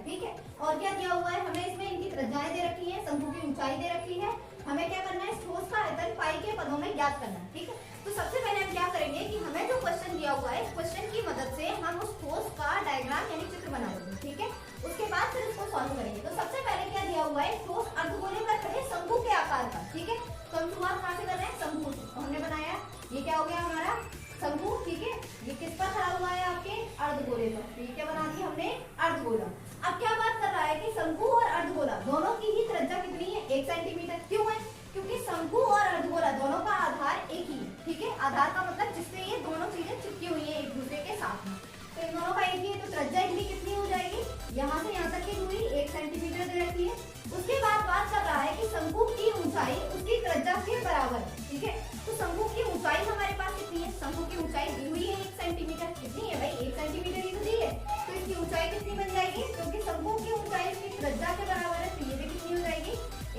है, ठीक है। और क्या दिया हुआ है हमें, इसमें इनकी त्रिज्याएं दे रखी है, शंकु की ऊंचाई दे रखी है। हमें क्या करना है, ठोस का आयतन पाई के पदों में ज्ञात करना है, ठीक है। तो सबसे पहले हम क्या करेंगे कि हमें जो क्वेश्चन दिया हुआ है, क्वेश्चन की मदद से हम उस ठोस का डायग्राम यानी चित्र बना लेंगे, ठीक है। उसके बाद फिर उसको सॉल्व करेंगे। तो सबसे पहले क्या दिया हुआ है, ठोस अर्धगोलीकृत है शंकु के आकार का, ठीक है। तो हम शुरुआत कहां से कर रहे हैं, शंकु से। तो हमने बनाया, ये क्या हो गया हमारा शंकु, ठीक है। ये किस पर खड़ा हुआ है, आपके अर्धगोले पर। तो ये क्या बना दिया हमने, अर्धगोला। अब क्या बात कर रहा है कि शंकु और अर्धगोला दोनों की ही त्रिज्या कितनी है, 1 सेंटीमीटर। क्यों है, क्योंकि शंकु और अर्धगोला दोनों का आधार एक ही है, ठीक है। आधार का मतलब जिससे ये दोनों चीजें चिपकी हुई है एक दूसरे के साथ में। तो इन दोनों का एक ही है, तो त्रिज्या इनकी कितनी हो जाएगी, यहाँ से यहाँ तक की दूरी 1 सेंटीमीटर दे रखी है। उसके बाद बात कर रहा है कि शंकु की ऊंचाई उसकी त्रिज्या के बराबर है, ठीक है। तो शंकु की ऊंचाई हमारे पास कितनी है, शंकु की ऊंचाई दी हुई है 1 सेंटीमीटर। कितनी है भाई, 1 सेंटीमीटर ही तो दी है। तो इसकी ऊंचाई कितनी बन जाएगी, क्योंकि शंकु की ऊंचाई इसकी त्रिज्या के बराबर है, तो ये भी कितनी हो जाएगी,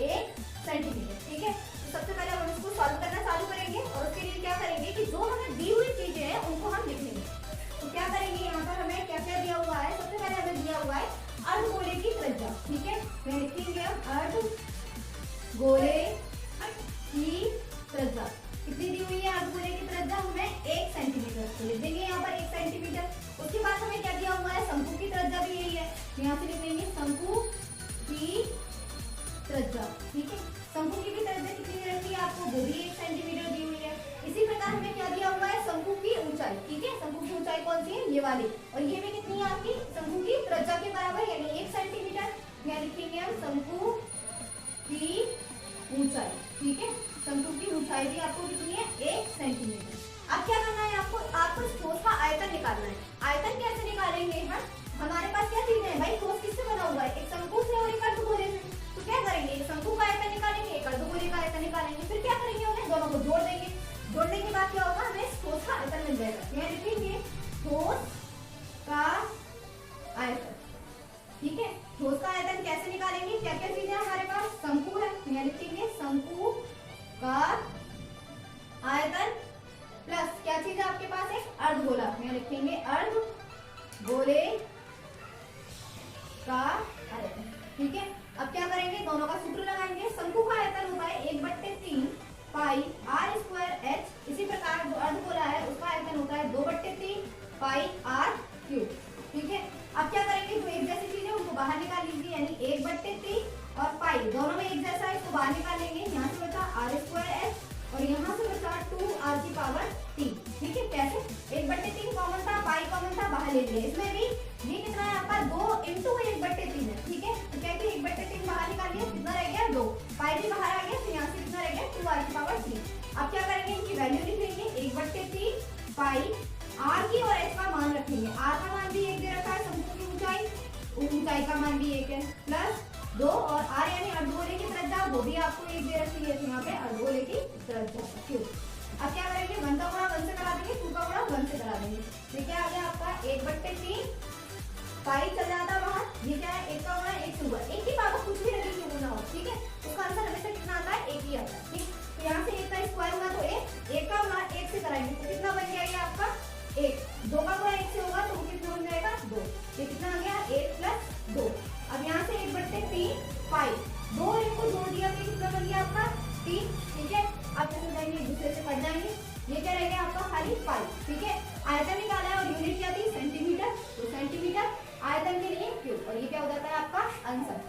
1 सेंटीमीटर, ठीक है। तो सबसे पहले हम इसको सॉल्व करना चालू करेंगे और उसके लिए क्या करेंगे कि जो हमें दी हुई चीजें हैं उनको हम लिख लेंगे। तो क्या करेंगे, यहाँ पर हमें क्या क्या दिया हुआ है, सबसे पहले हमें दिया हुआ है अर्धगोले की त्रिज्या, ठीक है। मैं लिखेंगे अर्धगोले की त्रिज्या कितनी दी हुई है, अर्धगोले की त्रिज्या हमें 1 सेंटीमीटर। तो लिख देंगे यहाँ पर 1 सेंटीमीटर। उसके बाद हमें क्या दिया हुआ है, शंकु की त्रिज्या भी यही है, यहाँ से लिख लेंगे शंकु की त्रिज्या, ठीक है। शंकु की भी त्रिज्या कितनी दे रखी है आपको, वो भी 1 सेंटीमीटर दी हुई है। इसी प्रकार हमें क्या दिया हुआ है, शंकु की ऊंचाई, ठीक है। शंकु की ऊंचाई कौन सी है, ये वाली, और ये भी कितनी है आपकी, शंकु की त्रिज्या के बराबर यानी 1 सेंटीमीटर। यहाँ लिखेंगे हम शंकु की ऊंचाई, ठीक है। शंकु की ऊंचाई भी आपको कितनी है, 1 सेंटीमीटर। अब क्या करना है आपको इस ठोस का आयतन निकालना है। आयतन कैसे निकालेंगे हम, हमारे पास क्या चीजें हैं भाई, ठोस किससे बना हुआ है, एक शंकु से और एक अर्धगोले से। तो क्या करेंगे, एक शंकु का आयतन निकालेंगे, एक अर्धगोले का आयतन निकालेंगे। फिर क्या करेंगे, उन्हें दोनों को जोड़ देंगे। जोड़ने के बाद क्या होगा, हमें ठोस का आयतन मिल जाएगा। यहाँ लिखेंगे ठोस का आयतन, ठीक है। ठोस का आयतन कैसे निकालेंगे, क्या क्या चीजें हमारे पास, शंकु है, यहाँ लिखेंगे शंकु का आयतन प्लस क्या चीज है आपके पास, एक अर्धगोला, यहाँ लिखेंगे अर्धगोले का आयतन, ठीक है। अब क्या करेंगे, दोनों का सूत्र लगाएंगे। शंकु का आयतन होता है 1/3 पाई आर स्क्वायर एच। इसी प्रकार जो अर्धगोला है उसका आयतन होता है 2/3 पाई आर क्यूब, ठीक है। अब क्या करेंगे, जो एक जैसी चीज है उनको बाहर निकाल लीजिए, यानी 1/3 और पाई दोनों में एक जैसा है, इसको बाहर निकाल लेंगे। यहाँ से बचा आर स्क्वायर एच और यहाँ से बचा 2r की पावर t, ठीक है। कैसे, 1/3 कॉमन था, पाई कॉमन था, बाहर ले लिया। इसमें भी ये कितना है आपका, 2 × 1/3 है, ठीक है। तो क्या कि 1/3 बाहर निकाल लिया, कितना रह गया, 2। पाई भी बाहर आ गया, तो यहाँ से कितना रह गया, 2r की पावर 3। अब क्या करेंगे, इनकी वैल्यू लिख लेंगे, 1/3 पाई r की और h का मान रखेंगे। r का मान भी 1 दे रखा है, शंकु की ऊंचाई का मान भी 1 है, प्लस 2 और r यानी अर्धगोले की त्रिज्या वो भी आपको 1 दे रखी है, तो यहाँ पे अर्धगोले की त्रिज्या क्यूब। अब क्या करेंगे, 1 का गुणा 1 से करा देंगे, 2 का गुणा 1 से करा देंगे। ये क्या आ गया आपका 1/3 पाई चल जाता बाहर, ये क्या है, 1 का गुणा 1 से हुआ, 1 की पावर कुछ भी लगी क्यों ना हो, ठीक है। उसका आंसर हमेशा कितना आता है, 1 ही आता है, ठीक। तो यहाँ से 1 का स्क्वायर हुआ तो 1 का गुणा 1 से कराएंगे तो कितना बन जाएगा आपका 1। 2 का गुणा 1 से होगा तो वो कितना बन जाएगा, 2। ये कितना आ गया, 1 + 2। अब यहाँ से 1/3 पाई 2 और 1 को जोड़ दिया तो कितना बन गया आपका 3, ठीक है। अब इसमें जाएंगे, एक दूसरे से कट जाएंगे, ये क्या रहेगा आपका खाली पाई, ठीक है। आयतन निकाला है और यूनिट क्या थी, सेंटीमीटर, तो सेंटीमीटर आयतन के लिए क्यूब, और ये क्या हो जाता है आपका आंसर।